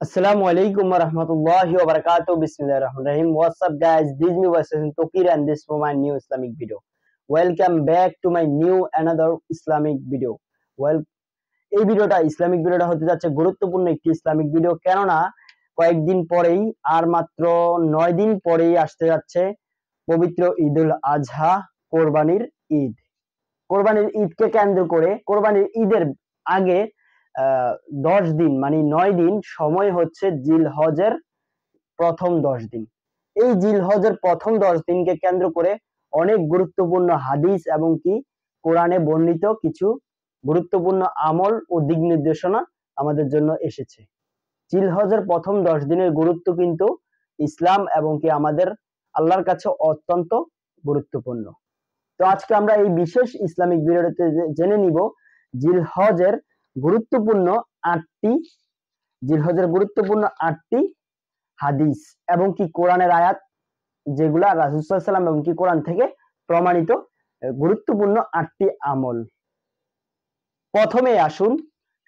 Assalamu alaikum wa rahmatullahi wa barakatuh. Bismillahirrahmanirrahim. What's up, guys? This is me, Wasim Tokir, and this for my new Islamic video. Welcome back to my new another Islamic video. Well, এই Islamic ভিডিওটা হতে যাচ্ছে গুরুত্বপূর্ণ একটি Islamic video, কেননা কয়েকদিন পরেই আর মাত্র 9 দিন পরেই আসতে যাচ্ছে পবিত্র ঈদুল আজহা, কোরবানির ঈদ। কোরবানির ঈদকে কেন্দ্র করে কোরবানির ঈদের আগে 10 দিন মানে 9 দিন সময় হচ্ছে জিলহজের প্রথম 10 দিন। এই জিলহজের প্রথম 10 দিনকে কেন্দ্র করে অনেক গুরুত্বপূর্ণ হাদিস এবং কি কোরআনে বর্ণিত কিছু গুরুত্বপূর্ণ আমল ও দিক নির্দেশনা আমাদের জন্য এসেছে। জিলহজের প্রথম 10 দিনের গুরুত্ব কিন্তু ইসলাম এবং কি আমাদের আল্লাহর কাছে অত্যন্ত গুরুত্বপূর্ণ। তো আজকে আমরা এই বিশেষ ইসলামিক ভিডিওতে জেনে নিব জিলহজের গুরুত্বপূর্ণ 8টি হাদিস এবং কি কোরআনের আয়াত, যেগুলা রাসূল সাল্লাল্লাহু আলাইহি ওয়াসাল্লাম এবং কি কোরআন থেকে প্রমাণিত গুরুত্বপূর্ণ 8টি আমল। প্রথমে আসুন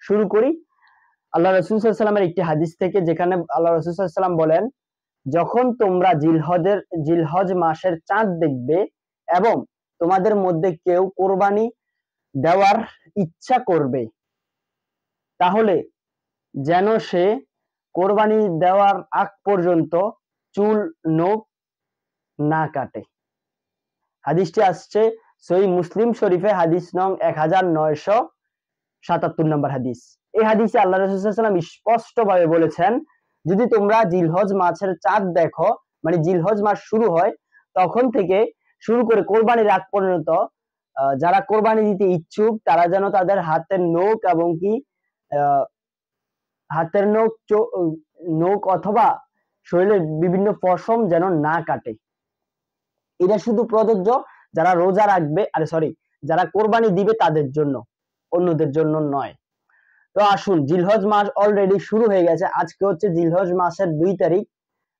শুরু করি আল্লাহ রাসূল সাল্লাল্লাহু আলাইহি ওয়াসাল্লামের একটি হাদিস থেকে, যেখানে আল্লাহ রাসূল সাল্লাল্লাহু আলাইহি ওয়াসাল্লাম বলেন, যখন তোমরা জিলহজ মাসের চাঁদ দেখবে এবং তোমাদের মধ্যে কেউ কোরবানি দেওয়ার ইচ্ছা করবে, তাহলে যেন সে কোরবানি দেওয়ার আগ পর্যন্ত চুল নখ না কাটে। হাদিসটি আসছে সহিহ মুসলিম শরীফে, হাদিস নং 1977 নম্বর হাদিস। এই হাদিসে আল্লাহ রাসূল সাল্লাল্লাহু আলাইহি ওয়াসাল্লাম স্পষ্টভাবে বলেছেন, যদি তোমরা জিলহজ মাসের চাঁদ দেখো, মানে জিলহজ মাস শুরু হয় তখন থেকে শুরু করে কোরবানির আগ পর্যন্ত যারা কোরবানি দিতে ইচ্ছুক তারা যেন তাদের হাতের নখ এবং কি হাতের নখ অথবা শরীরের বিভিন্ন পশম যেন না কাটে। এটা শুধু প্রযোজ্য যারা রোজা রাখবে, যারা কোরবানি দিবে তাদের জন্য, অন্যদের জন্য নয়। তো আসুন, জিলহজ মাস অলরেডি শুরু হয়ে গেছে। আজকে হচ্ছে জিলহজ মাসের 2 তারিখ,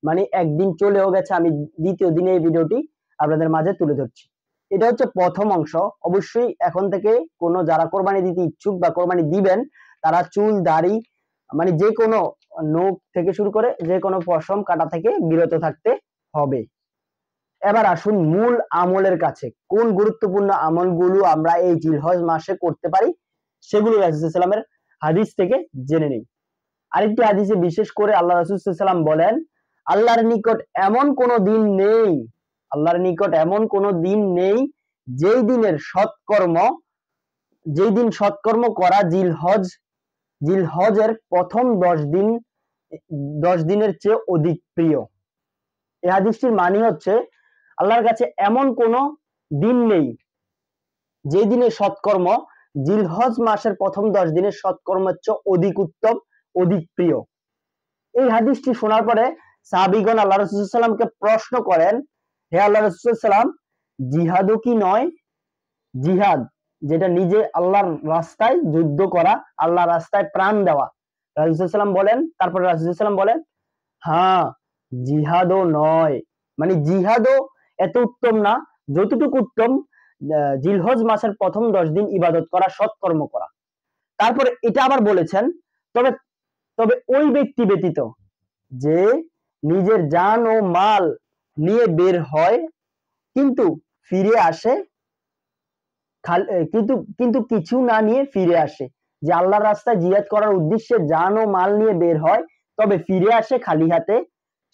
মানে একদিন চলেও গেছে। আমি দ্বিতীয় দিনে এই ভিডিওটি আপনাদের মাঝে তুলে ধরছি। এটা হচ্ছে প্রথম অংশ। অবশ্যই এখন থেকে যারা কোরবানি দিতে ইচ্ছুক বা কোরবানি দিবেন তারা চুল দাড়ি মানে যে কোনো নখ থেকে শুরু করে যে কোনো পশম কাটা থেকে বিরত থাকতে হবে। এবার আসুন মূল আমলের কাছে, কোন গুরুত্বপূর্ণ আমলগুলো আমরা এই জিলহজ মাসে করতে পারি সেগুলো রাসূল সাল্লাল্লাহু আলাইহি ওয়াসাল্লামের হাদিস থেকে জেনে নেই। আরেকটি হাদিসে বিশেষ করে আল্লাহ রাসূল সাল্লাল্লাহু আলাইহি ওয়াসাল্লাম বলেন, আল্লাহর নিকট এমন কোনো দিন নেই যেই দিন সৎকর্ম করা জিলহজের প্রথম 10 দিনের চেয়ে অধিক প্রিয়। এই হাদিসটির মানে হচ্ছে, আল্লাহর কাছে এমন কোনো দিন নেই যে দিনে সৎকর্ম জিলহজ মাসের প্রথম 10 দিনের সৎকর্মের চেয়ে অধিক উত্তম, অধিক প্রিয়। এই হাদিসটি শোনার পরে সাহাবীগণ আল্লাহ রাসূল সাল্লাল্লাহু আলাইহি ওয়াসাল্লামকে প্রশ্ন করেন, হে আল্লাহর রাসূল সাল্লাল্লাহু আলাইহি ওয়াসাল্লাম, জিহাদও কি নয়? জিহাদ যেটা নিজে আল্লাহর রাস্তায় যুদ্ধ করা, আল্লাহর রাস্তায় প্রাণ দেওয়া। রাসূল সাল্লাল্লাহু আলাইহি ওয়াসাল্লাম বলেন, তারপর রাসূল সাল্লাল্লাহু আলাইহি ওয়াসাল্লাম বলেন, হ্যাঁ, জিহাদও নয়, মানে জিহাদও এত উত্তম না যতটুকু উত্তম জিলহজ মাসের প্রথম 10 দিন ইবাদত করা, সৎকর্ম করা। তারপরে এটা আবার বলেছেন, তবে ওই ব্যক্তি ব্যতীত যে নিজের জান ও মাল নিয়ে বের হয় কিন্তু ফিরে আসে কিন্তু কিছু না নিয়ে ফিরে আসে, যে আল্লাহর রাস্তায় জিহাদ করার উদ্দেশ্যে জান ও মাল নিয়ে বের হয় তবে ফিরে আসে খালি হাতে,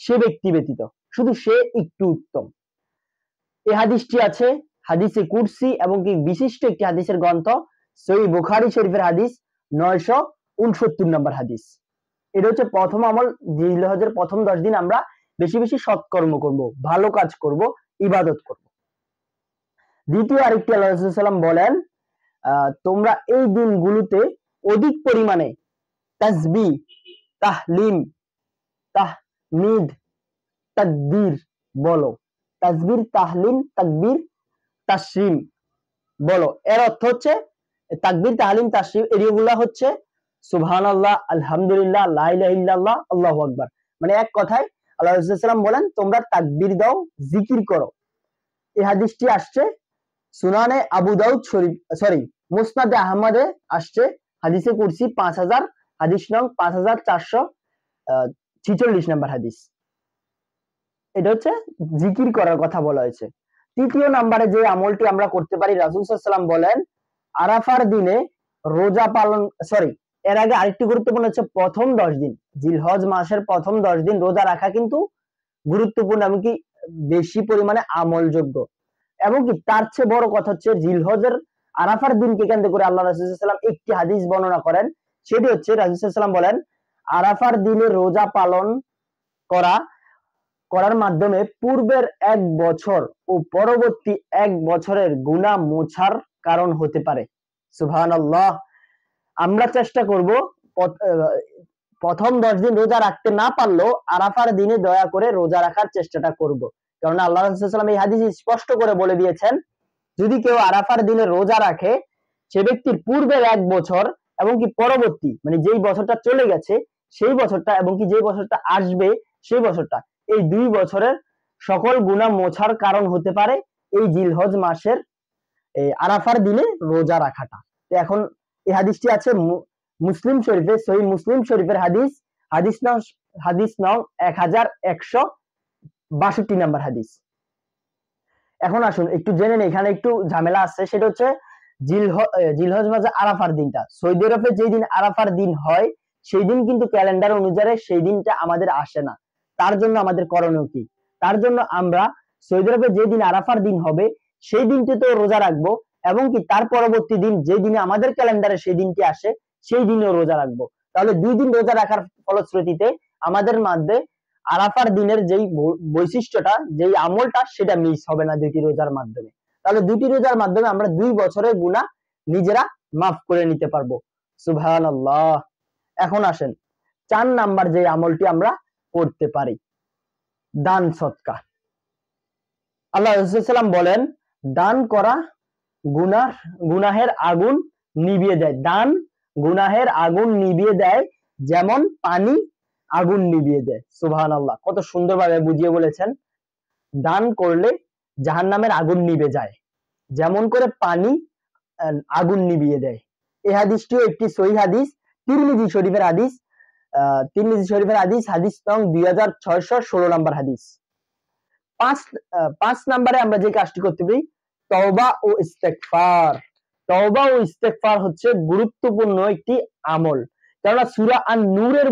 সে ব্যক্তি ব্যতীত, শুধু সে একটু উত্তম। এই হাদিসটি আছে হাদিসে কুরসি এবং কি বিশিষ্ট একটি হাদিসের গ্রন্থ সহিহ বুখারী শরীফের হাদিস 969 নম্বর হাদিস। এটা হচ্ছে প্রথম আমল, জিলহজের প্রথম 10 দিন আমরা বেশি বেশি সৎকর্ম করব, ভালো কাজ করব, ইবাদত করব। দ্বিতীয় আরেকটি আল্লাহ রাসূল সাল্লাল্লাহু আলাইহি ওয়াসাল্লাম বলেন, তোমরা এই দিনগুলোতে অধিক পরিমাণে তাসবিহ, তাহলিম, তাহমিদ, তাকবীর বলো। তাসবিহ, তাহলিম, তাকবীর, তাশরিম বলো। এর অর্থ হচ্ছে তাকবীর, তাহলিম, তাশরিম এগুলা হচ্ছে সুবহানাল্লাহ, আলহামদুলিল্লাহ, লা ইলাহা ইল্লাল্লাহ, আল্লাহু আকবার। মানে এক কথায় আল্লাহ রাসূল সাল্লাল্লাহু আলাইহি ওয়াসাল্লাম বলেন, তোমরা তাকবীর দাও, জিকির করো। এই হাদিসটি আসছে সুনানে আবু দাউদ শরীফ, মুসনাদে আহমদে আসছে হাদিসে কুরসি 5000, হাদিস নং 5400 46 নাম্বার হাদিস। এটা হচ্ছে জিকির করার কথা বলা হয়েছে। তৃতীয় নাম্বারে যে আমলটি আমরা করতে পারি, রাসূল সাল্লাল্লাহু আলাইহি ওয়াসাল্লাম বলেন আরাফার দিনে রোজা পালন, সরি এর আগে আরেকটি গুরুত্বপূর্ণ হচ্ছে প্রথম 10 দিন, জিলহজ মাসের প্রথম 10 দিন রোজা রাখা কিন্তু গুরুত্বপূর্ণ, এমনকি বেশি পরিমাণে আমলযোগ্য। এবং কি তার চেয়ে বড় কথা হচ্ছে জিলহজের আরাফার দিনকে কেন্দ্র করে আল্লাহ রাসূল সাল্লাল্লাহু আলাইহি ওয়াসাল্লাম একটি হাদিস বর্ণনা করেন। সেটি হচ্ছে রাসূল সাল্লাল্লাহু আলাইহি ওয়াসাল্লাম বলেন আরাফার দিনে রোজা পালন করার মাধ্যমে পূর্বের 1 বছর ও পরবর্তী 1 বছরের গুনাহ মোছার কারণ হতে পারে। সুবহানাল্লাহ। আমরা চেষ্টা করব প্রথম 10 দিন রোজা রাখতে না পারলেও আরাফার দিনে দয়া করে রোজা রাখার চেষ্টাটা করব। কারণ আল্লাহ রাসূল সাল্লাল্লাহু আলাইহি ওয়াসাল্লাম এই হাদিসে স্পষ্ট করে বলে দিয়েছেন, যদি কেউ আরাফার দিনে রোজা রাখে, সে ব্যক্তির পূর্বের 1 বছর এবং কি পরবর্তী, মানে যেই বছরটা চলে গেছে সেই বছরটা এবং কি যেই বছরটা আসবে সেই বছরটা, এই 2 বছরের সকল গুনাহ মোছার কারণ হতে পারে এই জিলহজ মাসের আরাফার দিনে রোজা রাখাটা। তো এখন এই হাদিসটি আছে মুসলিম শরীফে, সহিহ মুসলিম শরীফের হাদিস নং 1162 নাম্বার হাদিস। এখন আসুন একটু জেনে নেই, এখানে একটু ঝামেলা আছে, সেটা হচ্ছে জিলহজ মাসে আরাফার দিনটা, সৌদি আরবে যেই দিন আরাফার দিন হয় সেই দিন কিন্তু ক্যালেন্ডার অনুযায়ী সেই দিনটা আমাদের আসে না। তার জন্য আমাদের করণীয় কি? তার জন্য আমরা সৌদি আরবে যেই দিন আরাফার দিন হবে সেই দিনটিতে রোজা রাখবো এবং কি তার পরবর্তী দিন যেই দিনে আমাদের ক্যালেন্ডারে সেই দিনটি আসে সেই দিনেও রোজা রাখবো। তাহলে 2 দিন রোজা রাখার ফলশ্রুতিতে আমাদের মধ্যে আরাফার দিনের যেই বৈশিষ্ট্যটা, যেই আমলটা, সেটা মিস হবে না 2টি রোজার মাধ্যমে। তাহলে 2টি রোজার মাধ্যমে আমরা 2 বছরের গুনাহ নিজেরা মাফ করে নিতে পারবো। সুবহানাল্লাহ। এখন আসেন 4 নাম্বার যে আমলটি আমরা করতে পারি, দান সদকা। আল্লাহ রাসূল সাল্লাল্লাহু আলাইহি ওয়াসাল্লাম বলেন দান করা গুনাহের আগুন নিভিয়ে দেয়। দান গুনাহের আগুন নিভিয়ে দেয় যেমন পানি আগুন নিভিয়ে দেয়। সুবহানাল্লাহ, কত সুন্দরভাবে বুঝিয়ে বলেছেন। দান করলে জাহান্নামের আগুন নিভে যায় যেমন করে পানি আগুন নিভিয়ে দেয়। এই হাদিসটিও একটি সহিহ হাদিস, তিরমিজি শরীফের হাদিস, হাদিস নং 2616 নাম্বার হাদিস। 5 নম্বরে আমরা যে কাজটি করতে পারি, তওবা ও ইস্তেগফার। তওবা ও ইস্তেগফার হচ্ছে গুরুত্বপূর্ণ একটি আমল। কারণ সূরা আন-নূরের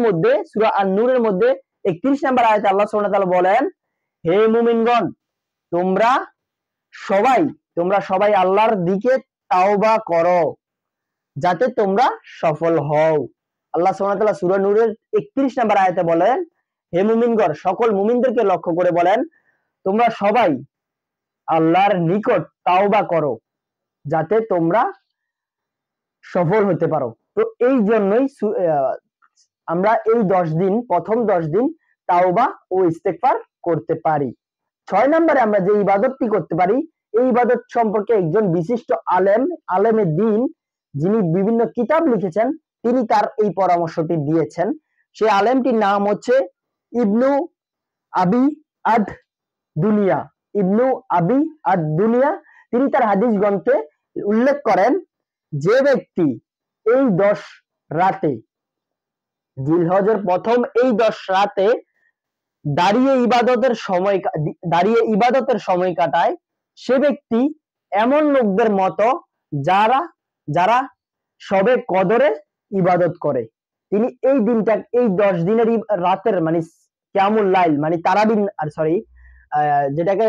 মধ্যে 31 নম্বর আয়াতে আল্লাহ সুবহানাহু ওয়া তাআলা বলেন, হে মুমিনগণ, তোমরা সবাই আল্লাহর দিকে তাওবা করো যাতে তোমরা সফল হও। আল্লাহ সুবহানাহু ওয়া তাআলা সূরা নূরের 31 নম্বর আয়াতে বলেন, হে মুমিনগণ, সকল মুমিনদেরকে লক্ষ্য করে বলেন, তোমরা সবাই আল্লাহর নিকট তাওবা করো যাতে তোমরা সফল হতে পারো। তো এই জন্যই আমরা এই 10 দিন, প্রথম 10 দিন তাওবা ও ইস্তেগফার করতে পারি। 6 নম্বরে আমরা যে ইবাদতটি করতে পারি, এই ইবাদত সম্পর্কে একজন বিশিষ্ট আলেমে দ্বীন যিনি বিভিন্ন কিতাব লিখেছেন, তিনি তার এই পরামর্শটি দিয়েছেন। সেই আলেমটির নাম হচ্ছে ইবনু আবি আদ-দুনিয়া। তিনি তার হাদিস গ্রন্থে উল্লেখ করেন, যে ব্যক্তি এই 10 রাতে, জিলহজের প্রথম এই 10 রাতে দাঁড়িয়ে ইবাদতের সময় কাটায়, সে ব্যক্তি এমন লোকদের মতো যারা সবে কদরে ইবাদত করে। তিনি এই 10 দিনের রাতের মানে কিয়ামুল লাইল মানে তারাবির যেটাকে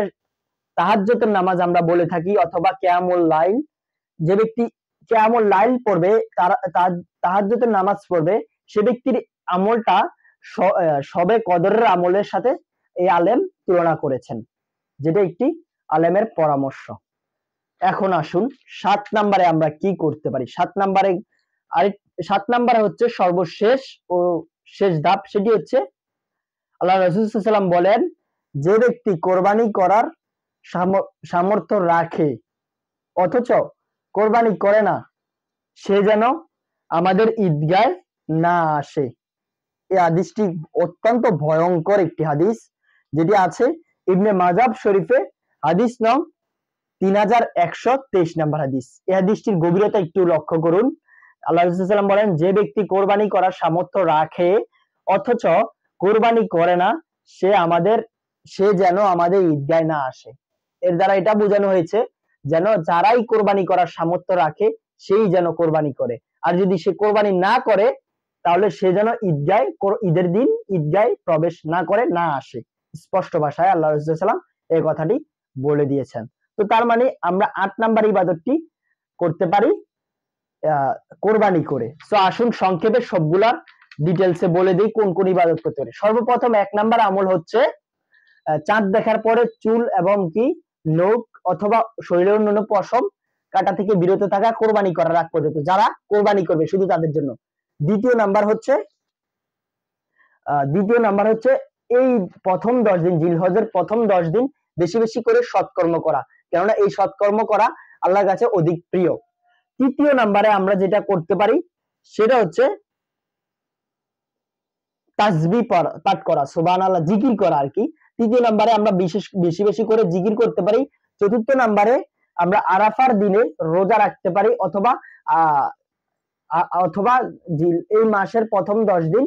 তাহাজ্জুদের নামাজ আমরা বলে থাকি অথবা কিয়ামুল লাইল, যে ব্যক্তি কিয়ামুল লাইল পড়বে, তাহাজ্জুদের নামাজ পড়বে, সে ব্যক্তির আমলটা সবে কদরের আমলের সাথে এই আলেম তুলনা করেছেন, যেটা একটি আলেমের পরামর্শ। এখন আসুন 7 নম্বরে আমরা কি করতে পারি। 7 নম্বরে হচ্ছে সর্বশেষ ও শেষ ধাপ, সেটি হচ্ছে আল্লাহ রাসূল সাল্লাল্লাহু আলাইহি ওয়াসাল্লাম বলেন, যে ব্যক্তি কোরবানি করার সামর্থ্য রাখে অথচ কোরবানি করে না, সে যেন আমাদের ঈদগাহে না আসে। এই হাদিসটি অত্যন্ত ভয়ঙ্কর একটি হাদিস, যেটি আছে ইবনে মাজাহ শরীফে, হাদিস নং 3123 নম্বর হাদিস। এই হাদিসটির গভীরতা একটু লক্ষ্য করুন। আল্লাহ রাসূল সাল্লাল্লাহু আলাইহি ওয়াসাল্লাম বলেন, যে ব্যক্তি কোরবানি করার সামর্থ্য রাখে অথচ কোরবানি করে না সে যেন আমাদের ঈদগায় না আসে। এর দ্বারা এটা বোঝানো হয়েছে যেন যারাই কোরবানি করার সামর্থ্য রাখে সেই যেন কোরবানি করে, আর যদি সে কোরবানি না করে তাহলে সে যেন ঈদের দিন ঈদগায় প্রবেশ না করে, না আসে। স্পষ্ট ভাষায় আল্লাহ রাসূল সাল্লাল্লাহু আলাইহি ওয়াসাল্লাম এই কথাটি বলে দিয়েছেন। তো তার মানে আমরা ৮ নাম্বার ইবাদতটি করতে পারি কোরবানি করে। তো আসুন সংক্ষেপে সবগুলা ডিটেলসে বলে দিই কোন কোন ইবাদত করতে পারি। সর্বপ্রথম ১ নাম্বার আমল হচ্ছে চাঁদ দেখার পরে চুল এবং কি নখ অথবা শরীরের অন্যান্য পশম কাটা থেকে বিরত থাকা কোরবানি করার আগ পর্যন্ত, যারা কোরবানি করবে শুধু তাদের জন্য। দ্বিতীয় নাম্বার হচ্ছে এই প্রথম 10 দিন, জিলহজের প্রথম 10 দিন বেশি বেশি করে সৎকর্ম করা, কেননা এই সৎকর্ম করা আল্লাহর কাছে অধিক প্রিয়। তৃতীয় নাম্বারে আমরা যেটা করতে পারি সেটা হচ্ছে তাসবিহ পাঠ করা, সুবহানাল্লাহ, জিকির করা আর কি। তৃতীয় নাম্বারে আমরা বেশি বেশি করে জিকির করতে পারি। চতুর্থ নাম্বারে আমরা আরাফার দিনে রোজা রাখতে পারি, অথবা অথবা এই মাসের প্রথম 10 দিন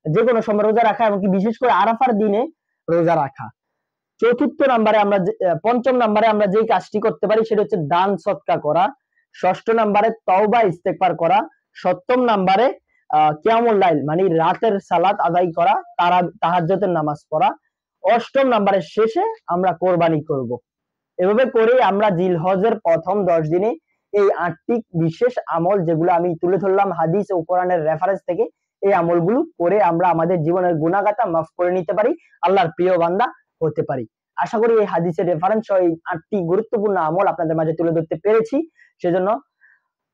যে কোনো সময় রোজা রাখা, এমনকি বিশেষ করে আরাফার দিনে রোজা রাখা। পঞ্চম নাম্বারে আমরা যে কাজটি করতে পারি সেটা হচ্ছে দান সদকা করা। ষষ্ঠ নাম্বারে তওবা ইস্তেগফার করা। সপ্তম নাম্বারে কিয়ামুল লাইল মানে রাতের সালাত আদায় করা, তাহাজ্জুদের নামাজ পড়া। অষ্টম নাম্বারের শেষে আমরা কোরবানি করব। এভাবে করে আমরা জিলহজের প্রথম 10 দিনে এই 8টি বিশেষ আমল, যেগুলো আমি তুলে ধরলাম হাদিস ও কোরআনের রেফারেন্স থেকে, এই আমলগুলো করে আমরা আমাদের জীবনের গুনাহগাতা মাফ করে নিতে পারি, আল্লাহর প্রিয় বান্দা হতে পারি। আশা করি এই হাদিসের রেফারেন্স সহ এই 8টি গুরুত্বপূর্ণ আমল আপনাদের মাঝে তুলে ধরতে পেরেছি। সেজন্য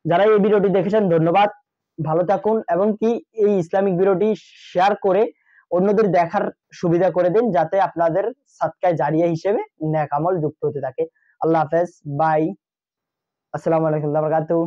যারা এই ভিডিওটি দেখেছেন ধন্যবাদ, ভালো থাকুন, এবং কি এই ইসলামিক ভিডিওটি শেয়ার করে অন্যদের দেখার সুবিধা করে দিন, যাতে আপনাদের সাদকায়ে জারিয়া হিসেবে নেক আমল যুক্ত হতে থাকে। আল্লাহ হাফেজ, বাই, আসসালামু আলাইকুম ওয়া বারাকাতুহু।